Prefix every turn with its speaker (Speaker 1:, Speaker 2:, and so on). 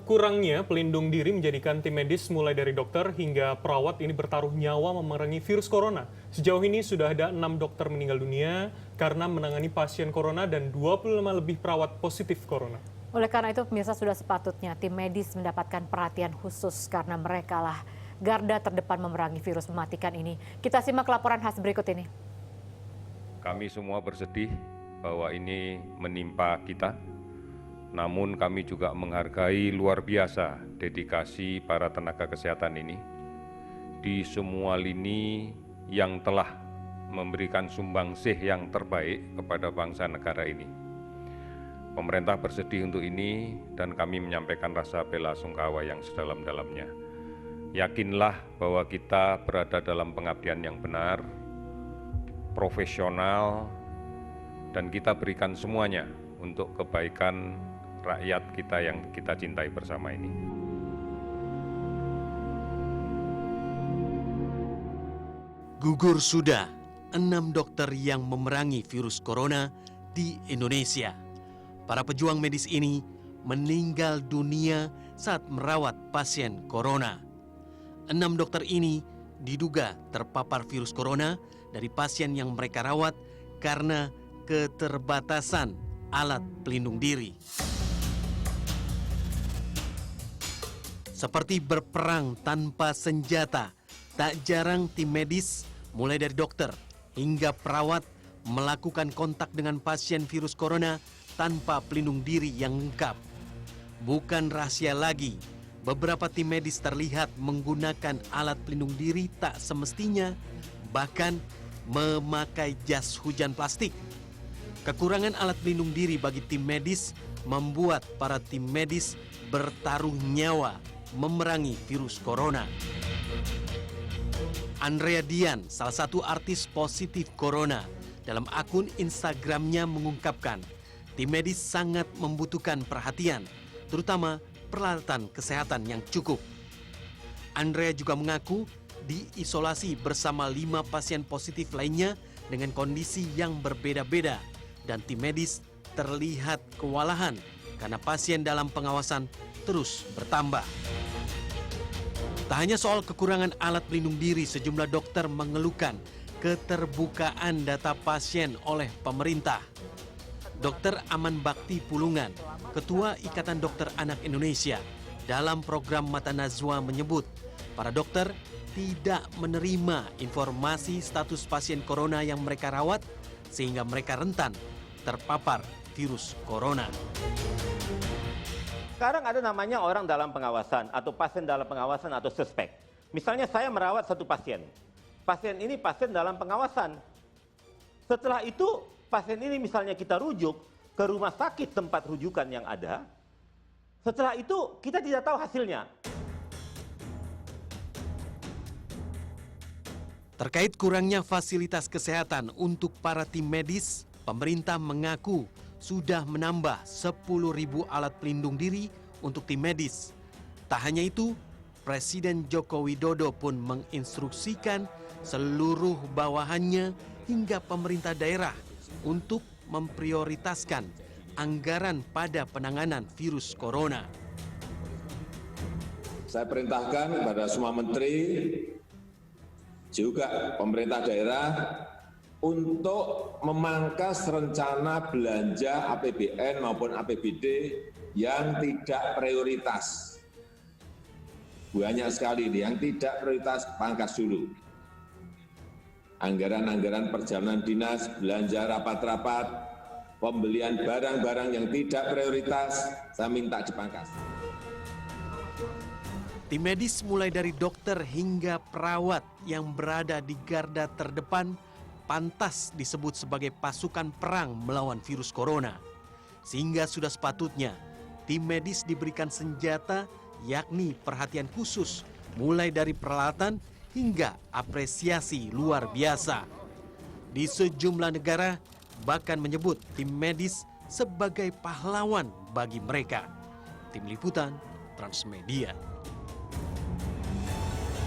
Speaker 1: Kurangnya pelindung diri menjadikan tim medis mulai dari dokter hingga perawat ini bertaruh nyawa memerangi virus corona. Sejauh ini sudah ada 6 dokter meninggal dunia karena menangani pasien corona dan 25 lebih perawat positif corona.
Speaker 2: Oleh karena itu, pemirsa, sudah sepatutnya tim medis mendapatkan perhatian khusus karena mereka lah garda terdepan memerangi virus mematikan ini. Kita simak laporan khas berikut ini.
Speaker 3: Kami semua bersedih bahwa ini menimpa kita. Namun kami juga menghargai luar biasa dedikasi para tenaga kesehatan ini di semua lini yang telah memberikan sumbangsih yang terbaik kepada bangsa negara ini. Pemerintah bersedih untuk ini dan kami menyampaikan rasa bela sungkawa yang sedalam-dalamnya. Yakinlah bahwa kita berada dalam pengabdian yang benar, profesional, dan kita berikan semuanya untuk kebaikan rakyat kita yang kita cintai bersama ini.
Speaker 4: Gugur sudah 6 dokter yang memerangi virus corona di Indonesia. Para pejuang medis ini meninggal dunia saat merawat pasien corona. 6 dokter ini diduga terpapar virus corona dari pasien yang mereka rawat karena keterbatasan alat pelindung diri. Seperti berperang tanpa senjata, tak jarang tim medis, mulai dari dokter hingga perawat, melakukan kontak dengan pasien virus corona tanpa pelindung diri yang lengkap. Bukan rahasia lagi, beberapa tim medis terlihat menggunakan alat pelindung diri tak semestinya, bahkan memakai jas hujan plastik. Kekurangan alat pelindung diri bagi tim medis membuat para tim medis bertaruh nyawa memerangi virus corona. Andrea Dian, salah satu artis positif corona, dalam akun Instagramnya mengungkapkan, tim medis sangat membutuhkan perhatian, terutama peralatan kesehatan yang cukup. Andrea juga mengaku diisolasi bersama 5 pasien positif lainnya dengan kondisi yang berbeda-beda, dan tim medis terlihat kewalahan karena pasien dalam pengawasan terus bertambah. Tak hanya soal kekurangan alat pelindung diri, sejumlah dokter mengeluhkan keterbukaan data pasien oleh pemerintah. Dr. Aman Bakti Pulungan, Ketua Ikatan Dokter Anak Indonesia, dalam program Mata Najwa menyebut, para dokter tidak menerima informasi status pasien corona yang mereka rawat sehingga mereka rentan terpapar virus corona.
Speaker 5: Sekarang ada namanya orang dalam pengawasan atau pasien dalam pengawasan atau suspek. Misalnya saya merawat satu pasien. Pasien ini pasien dalam pengawasan. Setelah itu pasien ini misalnya kita rujuk ke rumah sakit tempat rujukan yang ada. Setelah itu kita tidak tahu hasilnya.
Speaker 4: Terkait kurangnya fasilitas kesehatan untuk para tim medis, pemerintah mengaku sudah menambah 10.000 alat pelindung diri untuk tim medis. Tak hanya itu, Presiden Joko Widodo pun menginstruksikan seluruh bawahannya hingga pemerintah daerah untuk memprioritaskan anggaran pada penanganan virus corona.
Speaker 6: Saya perintahkan kepada semua menteri, juga pemerintah daerah, untuk memangkas rencana belanja APBN maupun APBD yang tidak prioritas. Banyak sekali ini yang tidak prioritas, pangkas dulu. Anggaran-anggaran perjalanan dinas, belanja rapat-rapat, pembelian barang-barang yang tidak prioritas, saya minta dipangkas.
Speaker 4: Tim medis mulai dari dokter hingga perawat yang berada di garda terdepan pantas disebut sebagai pasukan perang melawan virus corona. Sehingga sudah sepatutnya tim medis diberikan senjata, yakni perhatian khusus mulai dari peralatan hingga apresiasi luar biasa. Di sejumlah negara bahkan menyebut tim medis sebagai pahlawan bagi mereka. Tim Liputan Transmedia.